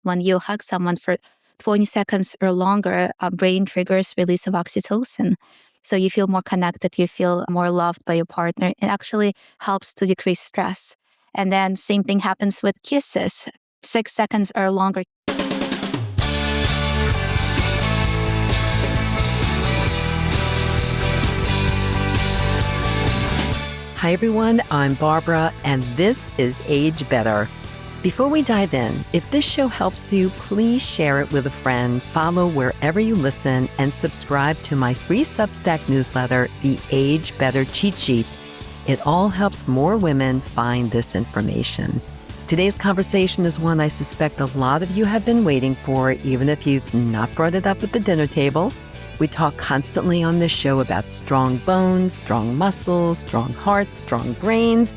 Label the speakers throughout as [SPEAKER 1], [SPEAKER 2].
[SPEAKER 1] When you hug someone for 20 seconds or longer, our brain triggers release of oxytocin. So you feel more connected, you feel more loved by your partner. It actually helps to decrease stress. And then same thing happens with kisses. 6 seconds or longer.
[SPEAKER 2] Hi everyone, I'm Barbara, and this is Age Better. Before we dive in, if this show helps you, please share it with a friend, follow wherever you listen, and subscribe to my free Substack newsletter, The Age Better Cheat Sheet. It all helps more women find this information. Today's conversation is one I suspect a lot of you have been waiting for, even if you've not brought it up at the dinner table. We talk constantly on this show about strong bones, strong muscles, strong hearts, strong brains.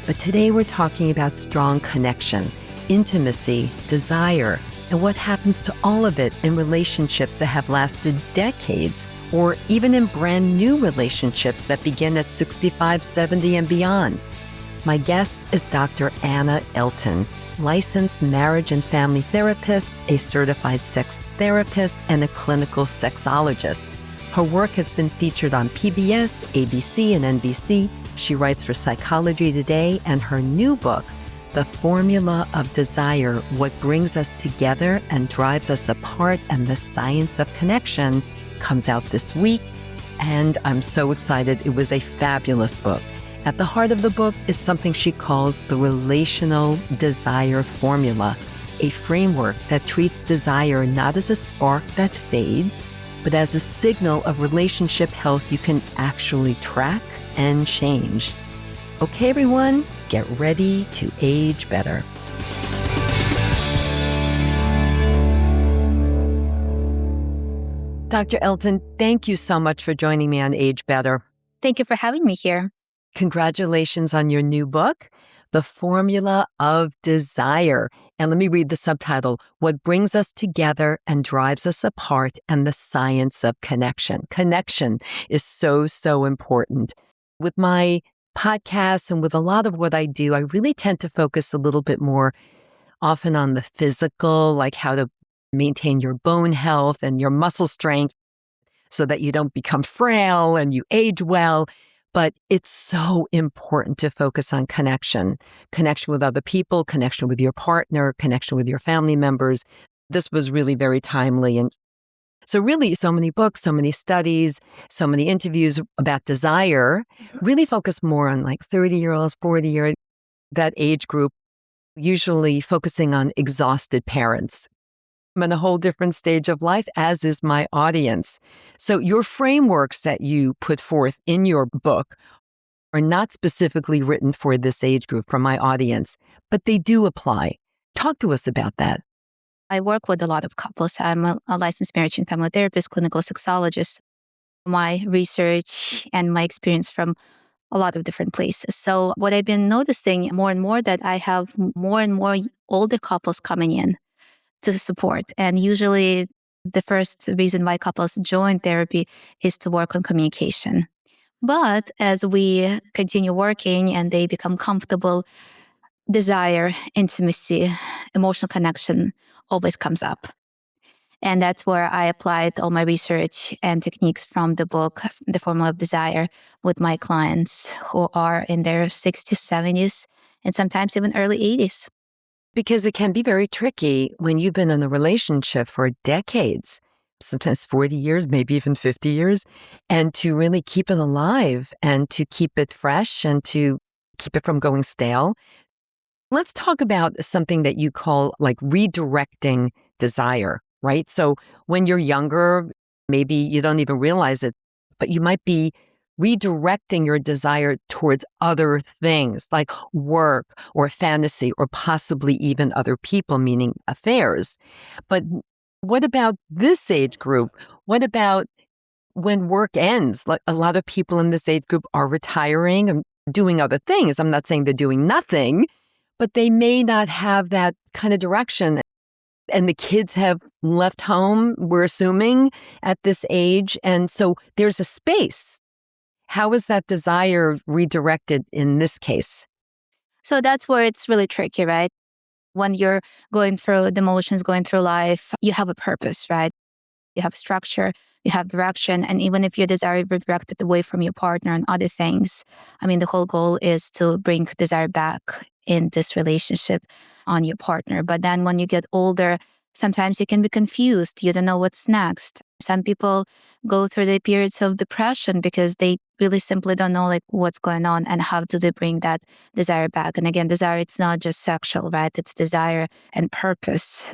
[SPEAKER 2] But today we're talking about strong connection, intimacy, desire, and what happens to all of it in relationships that have lasted decades, or even in brand new relationships that begin at 65, 70, and beyond. My guest is Dr. Anna Elton, licensed marriage and family therapist, a certified sex therapist, and a clinical sexologist. Her work has been featured on PBS, ABC, and NBC. She writes for Psychology Today, and her new book, The Formula of Desire, What Brings Us Together and Drives Us Apart and the Science of Connection, comes out this week. And I'm so excited. It was a fabulous book. At the heart of the book is something she calls the relational desire formula, a framework that treats desire not as a spark that fades, but as a signal of relationship health you can actually track and change. Okay, everyone, get ready to age better. Dr. Elton, thank you so much for joining me on Age Better.
[SPEAKER 1] Thank you for having me here.
[SPEAKER 2] Congratulations on your new book, The Formula of Desire. And let me read the subtitle, What Brings Us Together and Drives Us Apart and the Science of Connection. Connection is so, so important. With my podcasts and with a lot of what I do, I really tend to focus a little bit more often on the physical, like how to maintain your bone health and your muscle strength so that you don't become frail and you age well. But it's so important to focus on connection with other people, connection with your partner, connection with your family members. This was really very timely. And so really, so many books, so many studies, so many interviews about desire really focus more on like 30-year-olds, 40-year, that age group, usually focusing on exhausted parents. I'm in a whole different stage of life, as is my audience. So your frameworks that you put forth in your book are not specifically written for this age group, for my audience, but they do apply. Talk to us about that.
[SPEAKER 1] I work with a lot of couples. I'm a licensed marriage and family therapist, clinical sexologist. My research and my experience from a lot of different places. So what I've been noticing more and more that I have more and more older couples coming in to support. And usually the first reason why couples join therapy is to work on communication. But as we continue working and they become comfortable, desire, intimacy, emotional connection always comes up. And that's where I applied all my research and techniques from the book, The Formula of Desire, with my clients who are in their 60s, 70s, and sometimes even early 80s.
[SPEAKER 2] Because it can be very tricky when you've been in a relationship for decades, sometimes 40 years, maybe even 50 years, and to really keep it alive and to keep it fresh and to keep it from going stale. Let's talk about something that you call like redirecting desire, right? So when you're younger, maybe you don't even realize it, but you might be redirecting your desire towards other things like work or fantasy or possibly even other people, meaning affairs. But what about this age group? What about when work ends? Like a lot of people in this age group are retiring and doing other things. I'm not saying they're doing nothing, but they may not have that kind of direction. And the kids have left home, we're assuming, at this age. And so there's a space. How is that desire redirected in this case?
[SPEAKER 1] So that's where it's really tricky, right? When you're going through the motions, going through life, you have a purpose, right? You have structure, you have direction. And even if your desire is redirected away from your partner and other things, I mean, the whole goal is to bring desire back in this relationship on your partner. But then when you get older, sometimes you can be confused. You don't know what's next. Some people go through the periods of depression because they really simply don't know like what's going on and how do they bring that desire back. And again, desire, it's not just sexual, right? It's desire and purpose.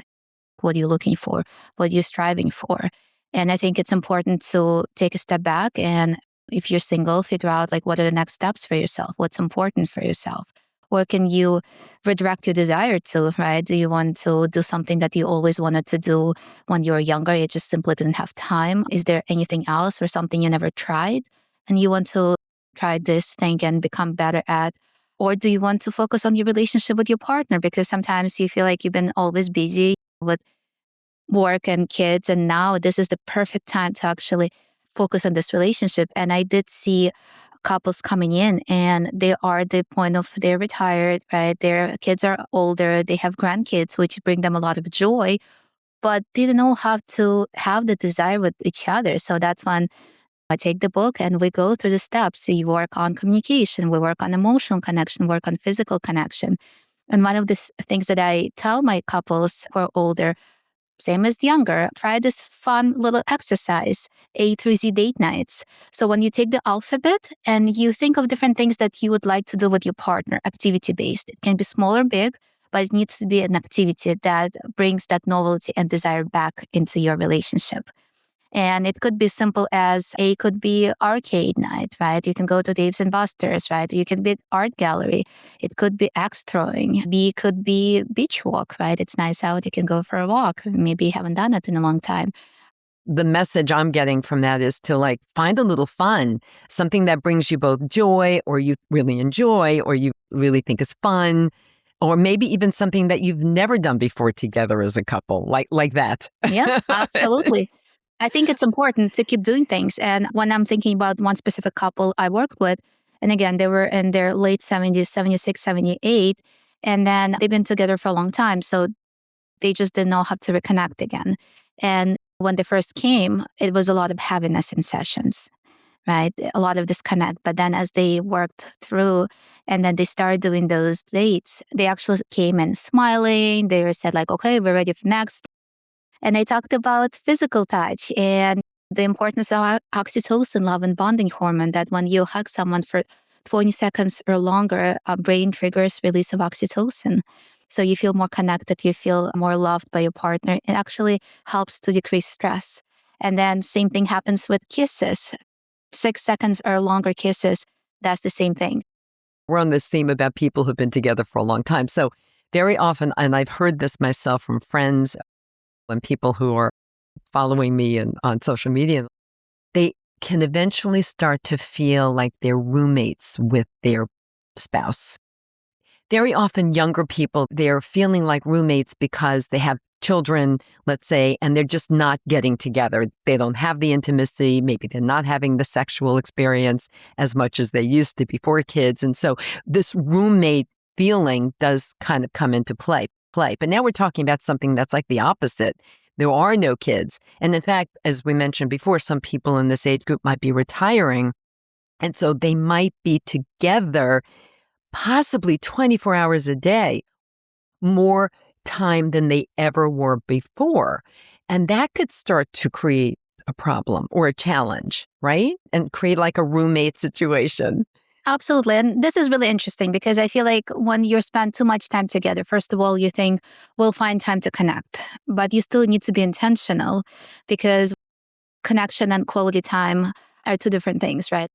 [SPEAKER 1] What are you looking for? What are you striving for? And I think it's important to take a step back and if you're single, figure out like what are the next steps for yourself? What's important for yourself? Where can you redirect your desire to, right? Do you want to do something that you always wanted to do when you were younger? You just simply didn't have time. Is there anything else or something you never tried and you want to try this thing and become better at? Or do you want to focus on your relationship with your partner? Because sometimes you feel like you've been always busy with work and kids. And now this is the perfect time to actually focus on this relationship. And I did see couples coming in and they are at the point of they're retired, right? Their kids are older, they have grandkids, which bring them a lot of joy, but they don't know how to have the desire with each other. So that's when I take the book and we go through the steps. So you work on communication, we work on emotional connection, work on physical connection. And one of the things that I tell my couples who are older, same as younger, try this fun little exercise, A through Z date nights. So when you take the alphabet and you think of different things that you would like to do with your partner, activity-based. It can be small or big, but it needs to be an activity that brings that novelty and desire back into your relationship. And it could be simple as A could be arcade night, right? You can go to Dave's and Buster's, right? You can be art gallery. It could be axe throwing. B could be beach walk, right? It's nice out. You can go for a walk. Maybe you haven't done it in a long time.
[SPEAKER 2] The message I'm getting from that is to like find a little fun, something that brings you both joy or you really enjoy or you really think is fun, or maybe even something that you've never done before together as a couple, like that.
[SPEAKER 1] Yeah, absolutely. I think it's important to keep doing things. And when I'm thinking about one specific couple I worked with, and again, they were in their late 70s, 76, 78, and then they've been together for a long time. So they just didn't know how to reconnect again. And when they first came, it was a lot of heaviness in sessions, right? A lot of disconnect. But then as they worked through and then they started doing those dates, they actually came in smiling. They said like, okay, we're ready for next. And I talked about physical touch and the importance of oxytocin, love and bonding hormone, that when you hug someone for 20 seconds or longer, our brain triggers release of oxytocin. So you feel more connected, you feel more loved by your partner. It actually helps to decrease stress. And then same thing happens with kisses. 6 seconds or longer kisses, that's the same thing.
[SPEAKER 2] We're on this theme about people who've been together for a long time. So very often, and I've heard this myself from friends and people who are following me on social media, they can eventually start to feel like they're roommates with their spouse. Very often younger people, they're feeling like roommates because they have children, let's say, and they're just not getting together. They don't have the intimacy. Maybe they're not having the sexual experience as much as they used to before kids. And so this roommate feeling does kind of come into play. But now we're talking about something that's like the opposite. There are no kids. And in fact, as we mentioned before, some people in this age group might be retiring. And so they might be together possibly 24 hours a day, more time than they ever were before. And that could start to create a problem or a challenge, right? And create like a roommate situation.
[SPEAKER 1] Absolutely. And this is really interesting because I feel like when you spend too much time together, first of all, you think we'll find time to connect, but you still need to be intentional because connection and quality time are two different things, right?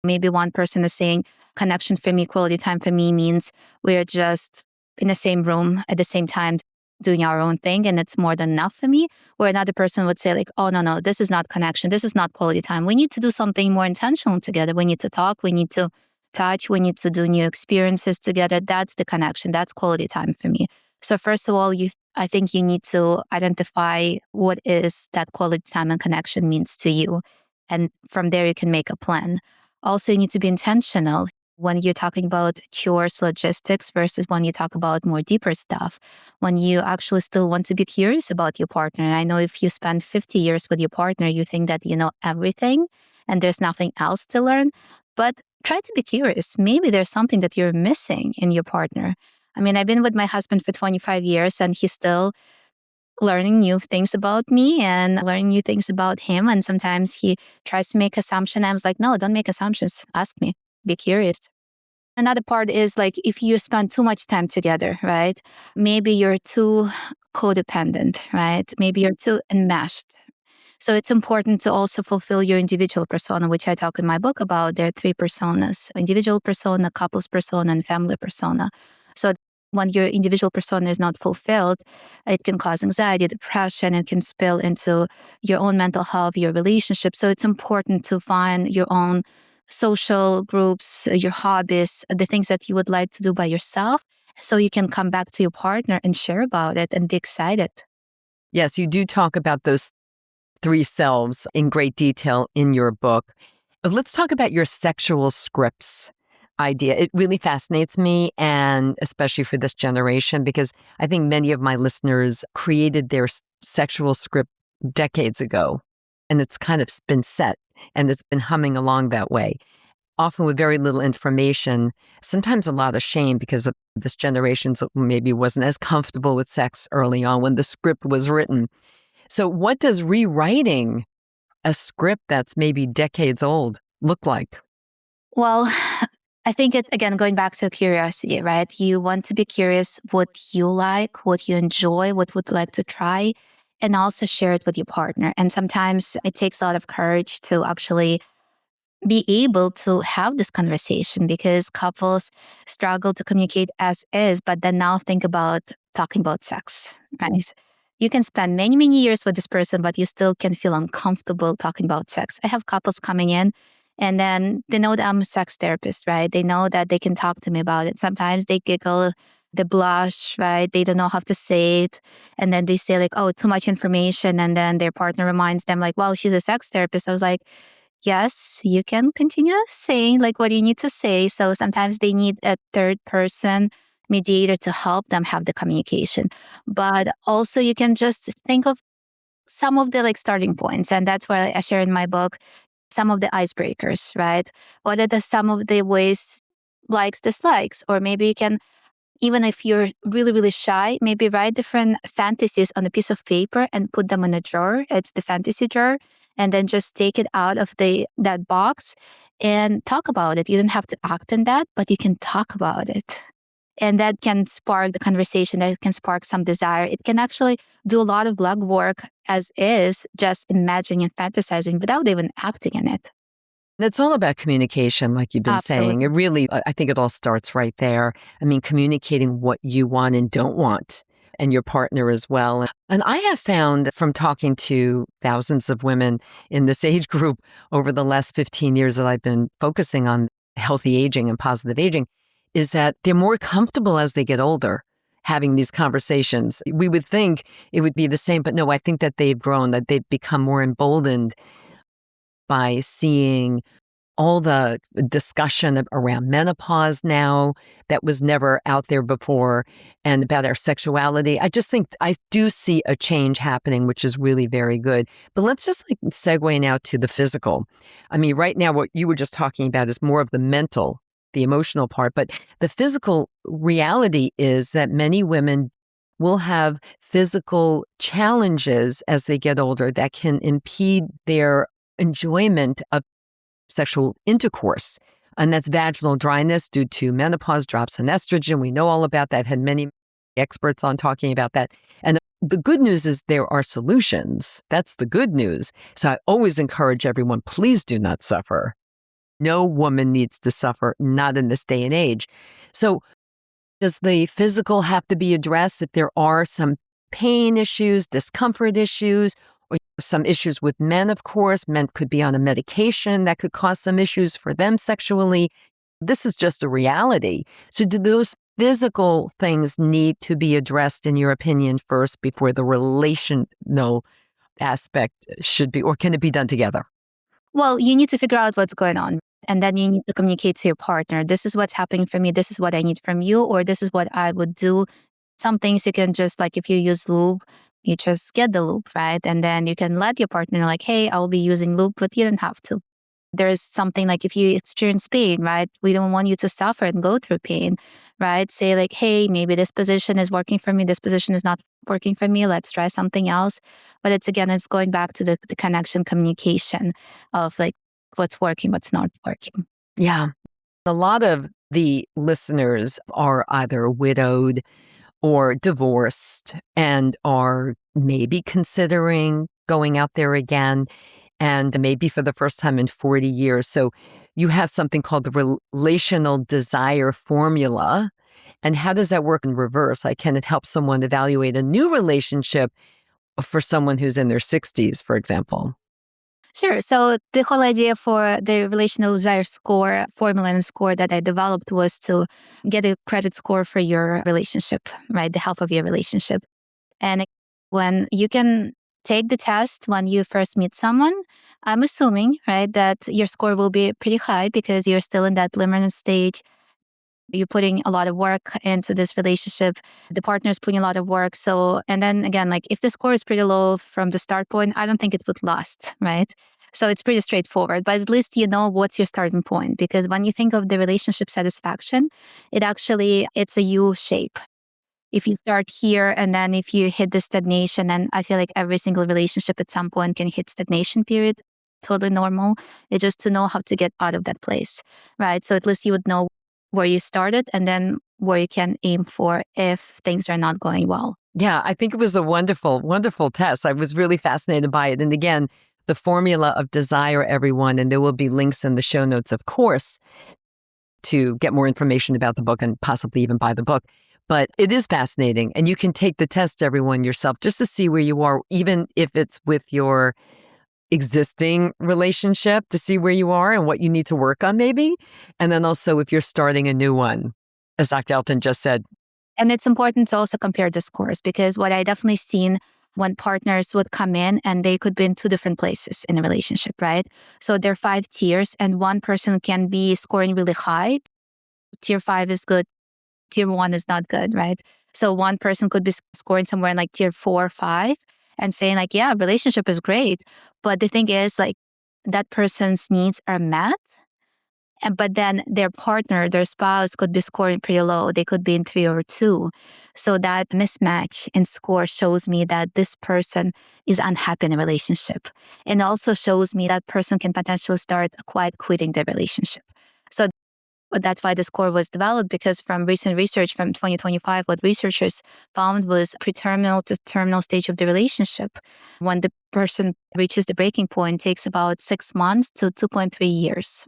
[SPEAKER 1] Maybe one person is saying connection for me, quality time for me means we're just in the same room at the same time doing our own thing and it's more than enough for me. Or another person would say like, oh, no, this is not connection. This is not quality time. We need to do something more intentional together. We need to talk. We need to touch. We need to do new experiences together. That's the connection. That's quality time for me. So first of all, I think you need to identify what is that quality time and connection means to you. And from there, you can make a plan. Also, you need to be intentional. when you're talking about chores, logistics versus when you talk about more deeper stuff, when you actually still want to be curious about your partner. I know if you spend 50 years with your partner, you think that you know everything and there's nothing else to learn. But try to be curious. Maybe there's something that you're missing in your partner. I mean, I've been with my husband for 25 years and he's still learning new things about me and learning new things about him. And sometimes he tries to make assumptions. I was like, no, don't make assumptions. Ask me. Be curious. Another part is like if you spend too much time together, right? Maybe you're too codependent, right? Maybe you're too enmeshed. So it's important to also fulfill your individual persona, which I talk in my book about. There are three personas: individual persona, couples persona, and family persona. So when your individual persona is not fulfilled, it can cause anxiety, depression, it can spill into your own mental health, your relationship. So it's important to find your own social groups, your hobbies, the things that you would like to do by yourself, so you can come back to your partner and share about it and be excited.
[SPEAKER 2] Yes, you do talk about those three selves in great detail in your book. Let's talk about your sexual scripts idea. It really fascinates me, and especially for this generation, because I think many of my listeners created their sexual script decades ago, and it's kind of been set and it's been humming along that way, often with very little information, sometimes a lot of shame because of this generation maybe wasn't as comfortable with sex early on when the script was written. So what does rewriting a script that's maybe decades old look like?
[SPEAKER 1] Well, I think it's again going back to curiosity, right? You want to be curious what you like, what you enjoy, what would like to try, and also share it with your partner. And sometimes it takes a lot of courage to actually be able to have this conversation because couples struggle to communicate as is, but then now think about talking about sex, right? You can spend many, many years with this person, but you still can feel uncomfortable talking about sex. I have couples coming in and then they know that I'm a sex therapist, right? They know that they can talk to me about it. Sometimes they giggle, they blush, right? They don't know how to say it. And then they say like, oh, too much information. And then their partner reminds them like, well, she's a sex therapist. I was like, yes, you can continue saying like what you need to say. So sometimes they need a third person mediator to help them have the communication. But also you can just think of some of the like starting points. And that's why I share in my book some of the icebreakers, right? What are some of the ways, likes, dislikes? Or maybe you can, even if you're really, really shy, maybe write different fantasies on a piece of paper and put them in a drawer. It's the fantasy drawer. And then just take it out of that box and talk about it. You don't have to act on that, but you can talk about it. And that can spark the conversation, that can spark some desire. It can actually do a lot of legwork as is, just imagining and fantasizing without even acting in it.
[SPEAKER 2] It's all about communication, like you've been saying. It
[SPEAKER 1] Absolutely.
[SPEAKER 2] really, I think it all starts right there. I mean, communicating what you want and don't want, and your partner as well. And I have found from talking to thousands of women in this age group over the last 15 years that I've been focusing on healthy aging and positive aging, is that they're more comfortable as they get older having these conversations. We would think it would be the same, but no, I think that they've grown, that they've become more emboldened by seeing all the discussion around menopause now that was never out there before, and about our sexuality. I just think I do see a change happening, which is really very good. But let's just like segue now to the physical. I mean, right now, what you were just talking about is more of the mental, the emotional part, but the physical reality is that many women will have physical challenges as they get older that can impede their enjoyment of sexual intercourse. And that's vaginal dryness due to menopause, drops in estrogen. We know all about that. I've had many experts on talking about that. And the good news is there are solutions. That's the good news. So I always encourage everyone, please do not suffer. No woman needs to suffer, not in this day and age. So does the physical have to be addressed if there are some pain issues, discomfort issues, or some issues with men, of course? Men could be on a medication that could cause some issues for them sexually. This is just a reality. So do those physical things need to be addressed, in your opinion, first before the relational aspect should be, or can it be done together?
[SPEAKER 1] Well, you need to figure out what's going on. And then you need to communicate to your partner, this is what's happening for me, this is what I need from you, or this is what I would do. Some things you can just, like, if you use lube, you just get the lube, right? And then you can let your partner know, like, hey, I'll be using lube, but you don't have to. There's something like, if you experience pain, right? We don't want you to suffer and go through pain, right? Say like, hey, maybe this position is working for me, this position is not working for me, let's try something else. But it's, again, it's going back to the connection, communication of like what's working, what's not working.
[SPEAKER 2] Yeah. A lot of the listeners are either widowed or divorced and are maybe considering going out there again, and maybe for the first time in 40 years. So you have something called the relational desire formula. And how does that work in reverse? Like, can it help someone evaluate a new relationship for someone who's in their 60s, for example?
[SPEAKER 1] Sure. So the whole idea for the relational desire score formula and score that I developed was to get a credit score for your relationship, right? The health of your relationship. And when you can take the test when you first meet someone, I'm assuming, right, that your score will be pretty high because you're still in that liminal stage. You're putting a lot of work into this relationship. The partner's putting a lot of work. So, and then again, like if the score is pretty low from the start point, I don't think it would last, right? So it's pretty straightforward, but at least you know what's your starting point. Because when you think of the relationship satisfaction, it's a U shape. If you start here and then if you hit the stagnation, and I feel like every single relationship at some point can hit stagnation period, totally normal. It's just to know how to get out of that place, right? So at least you would know where you started and then where you can aim for if things are not going well.
[SPEAKER 2] Yeah, I think it was a wonderful, wonderful test. I was really fascinated by it. And again, the formula of desire, everyone, and there will be links in the show notes, of course, to get more information about the book and possibly even buy the book. But it is fascinating. And you can take the test, everyone, yourself, just to see where you are, even if it's with your existing relationship, to see where you are and what you need to work on, maybe. And then also if you're starting a new one, as Dr. Elton just said.
[SPEAKER 1] And it's important to also compare the scores, because what I definitely seen when partners would come in and they could be in two different places in a relationship, right? So there are 5 tiers and one person can be scoring really high. Tier 5 is good. Tier 1 is not good, right? So one person could be scoring somewhere in like tier 4 or 5 and saying like, yeah, relationship is great. But the thing is, like, that person's needs are met. But then their partner, their spouse could be scoring pretty low. They could be in 3 or 2. So that mismatch in score shows me that this person is unhappy in a relationship. And also shows me that person can potentially start quitting the relationship. So that's why the score was developed, because from recent research from 2025, what researchers found was preterminal to terminal stage of the relationship. When the person reaches the breaking point, it takes about 6 months to 2.3 years.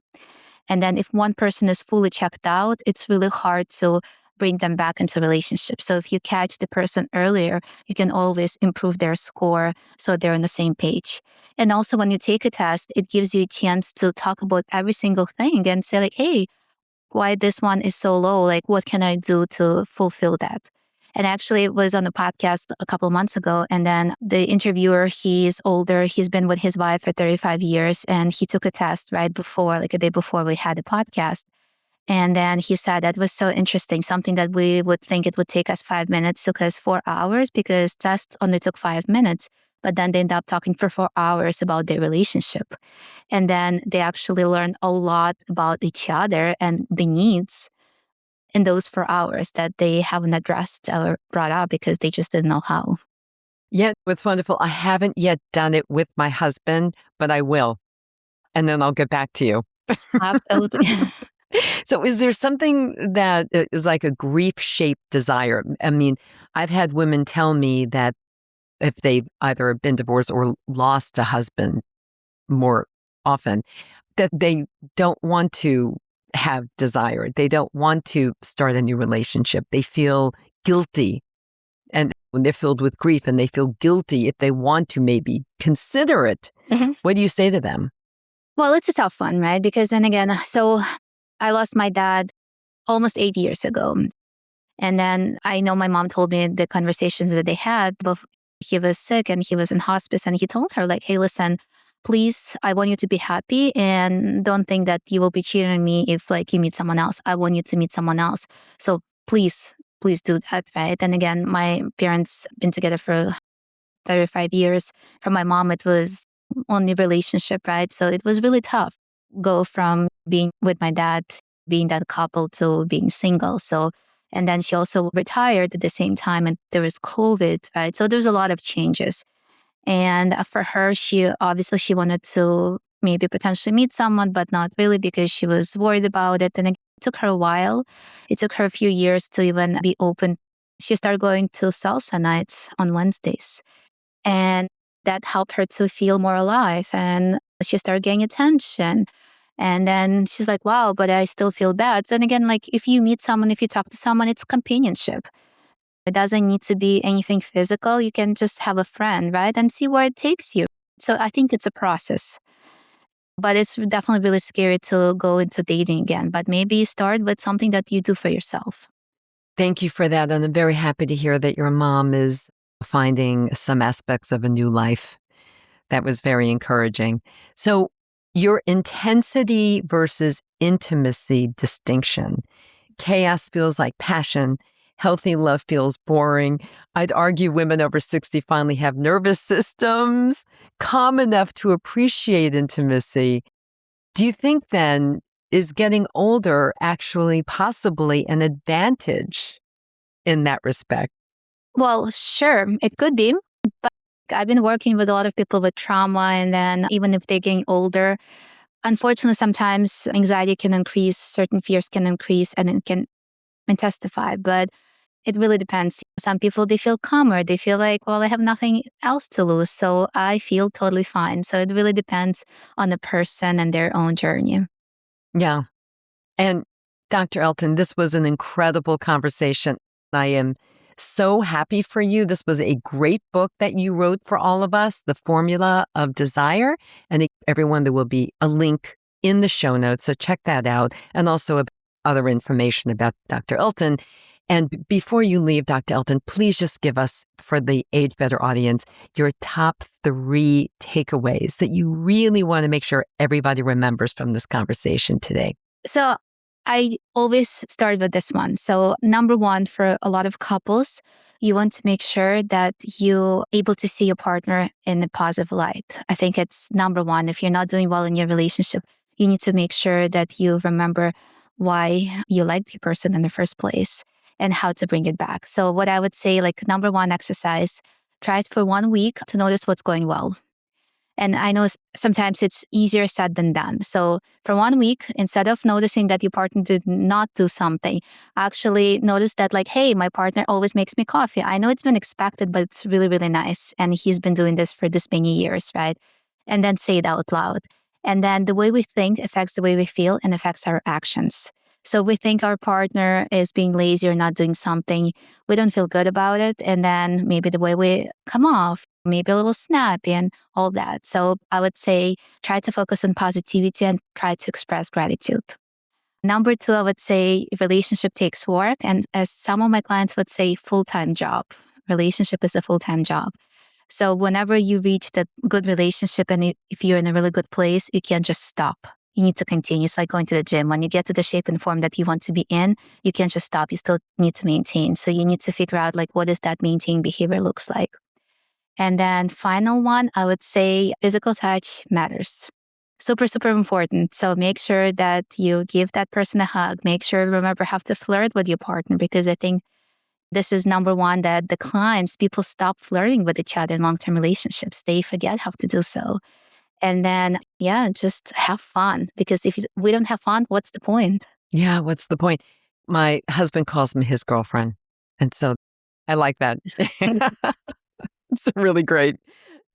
[SPEAKER 1] And then if one person is fully checked out, it's really hard to bring them back into a relationship. So if you catch the person earlier, you can always improve their score so they're on the same page. And also when you take a test, it gives you a chance to talk about every single thing and say like, hey, why this one is so low? Like, what can I do to fulfill that? And actually, it was on a podcast a couple of months ago. And then the interviewer, he's older. He's been with his wife for 35 years. And he took a test right before, like a day before we had the podcast. And then he said that was so interesting. Something that we would think it would take us 5 minutes took us 4 hours, because test only took 5 minutes. But then they end up talking for 4 hours about their relationship. And then they actually learned a lot about each other and the needs in those 4 hours that they haven't addressed or brought up because they just didn't know how.
[SPEAKER 2] Yeah, it's wonderful. I haven't yet done it with my husband, but I will. And then I'll get back to you.
[SPEAKER 1] Absolutely.
[SPEAKER 2] So is there something that is like a grief-shaped desire? I mean, I've had women tell me that if they've either been divorced or lost a husband more often, that they don't want to have desire. They don't want to start a new relationship. They feel guilty. And when they're filled with grief and they feel guilty if they want to maybe consider it,
[SPEAKER 1] Mhm.
[SPEAKER 2] what do you say to them?
[SPEAKER 1] Well, it's a tough one, right? Because then again, so I lost my dad almost 8 years ago. And then I know my mom told me the conversations that they had before he was sick and he was in hospice. And he told her, like, hey, listen, please, I want you to be happy and don't think that you will be cheating on me if like you meet someone else. I want you to meet someone else. So please do that, right? And again, my parents been together for 35 years. For my mom, it was only relationship, right? So it was really tough. Go from being with my dad, being that couple to being single. So, and then she also retired at the same time and there was COVID, right? So there's a lot of changes. And for her, she wanted to maybe potentially meet someone, but not really because she was worried about it. And it took her a while. It took her a few years to even be open. She started going to salsa nights on Wednesdays. And that helped her to feel more alive. And she started getting attention. And then she's like, wow, but I still feel bad. Then again, like if you meet someone, if you talk to someone, it's companionship. It doesn't need to be anything physical. You can just have a friend, right? And see where it takes you. So I think it's a process. But it's definitely really scary to go into dating again. But maybe you start with something that you do for yourself.
[SPEAKER 2] Thank you for that. And I'm very happy to hear that your mom is finding some aspects of a new life. That was very encouraging. So, your intensity versus intimacy distinction. Chaos feels like passion. Healthy love feels boring. I'd argue women over 60 finally have nervous systems calm enough to appreciate intimacy. Do you think then, is getting older actually possibly an advantage in that respect?
[SPEAKER 1] Well, sure, it could be. But I've been working with a lot of people with trauma. And then even if they're getting older, unfortunately, sometimes anxiety can increase, certain fears can increase, and it can intensify. But it really depends. Some people, they feel calmer. They feel like, well, I have nothing else to lose. So I feel totally fine. So it really depends on the person and their own journey.
[SPEAKER 2] Yeah. And Dr. Elton, this was an incredible conversation. I am so happy for you. This was a great book that you wrote for all of us, The Formula of Desire. And everyone, there will be a link in the show notes. So check that out. And also other information about Dr. Elton. And before you leave, Dr. Elton, please just give us, for the Age Better audience, your top 3 takeaways that you really want to make sure everybody remembers from this conversation today.
[SPEAKER 1] So I always start with this one. So number one, for a lot of couples, you want to make sure that you're able to see your partner in a positive light. I think it's number one. If you're not doing well in your relationship, you need to make sure that you remember why you liked your person in the first place and how to bring it back. So what I would say, like number one exercise, try it for 1 week to notice what's going well. And I know sometimes it's easier said than done. So for 1 week, instead of noticing that your partner did not do something, actually notice that like, hey, my partner always makes me coffee. I know it's been expected, but it's really, really nice. And he's been doing this for this many years, right? And then say it out loud. And then the way we think affects the way we feel and affects our actions. So we think our partner is being lazy or not doing something. We don't feel good about it. And then maybe the way we come off, maybe a little snappy and all that. So I would say try to focus on positivity and try to express gratitude. Number 2, I would say relationship takes work. And as some of my clients would say, full-time job. Relationship is a full-time job. So whenever you reach that good relationship and if you're in a really good place, you can't just stop. You need to continue. It's like going to the gym. When you get to the shape and form that you want to be in, you can't just stop. You still need to maintain. So you need to figure out like what does that maintaining behavior looks like. And then final one, I would say physical touch matters. Super, super important. So make sure that you give that person a hug. Make sure, remember, have to flirt with your partner because I think this is number one that declines. People stop flirting with each other in long-term relationships. They forget how to do so. And then, yeah, just have fun. Because if we don't have fun, what's the point?
[SPEAKER 2] Yeah, what's the point? My husband calls me his girlfriend. And so I like that. It's really great.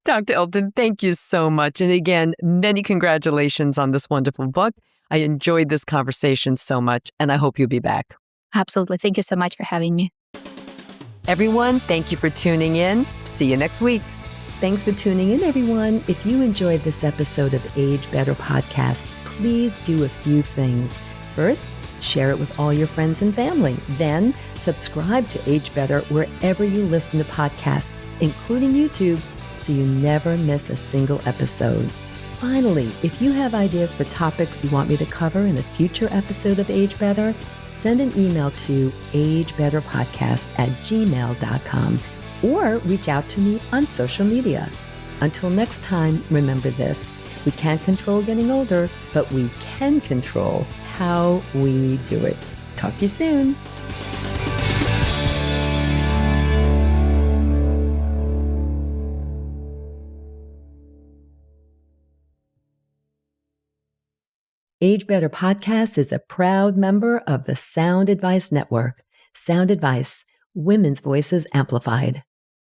[SPEAKER 2] Dr. Elton, thank you so much. And again, many congratulations on this wonderful book. I enjoyed this conversation so much, and I hope you'll be back.
[SPEAKER 1] Absolutely. Thank you so much for having me.
[SPEAKER 2] Everyone, thank you for tuning in. See you next week. Thanks for tuning in, everyone. If you enjoyed this episode of Age Better Podcast, please do a few things. First, share it with all your friends and family. Then, subscribe to Age Better wherever you listen to podcasts, including YouTube, so you never miss a single episode. Finally, if you have ideas for topics you want me to cover in a future episode of Age Better, send an email to agebetterpodcast@gmail.com or reach out to me on social media. Until next time, remember this. We can't control getting older, but we can control how we do it. Talk to you soon. Age Better Podcast is a proud member of the Sound Advice Network. Sound Advice, women's voices amplified.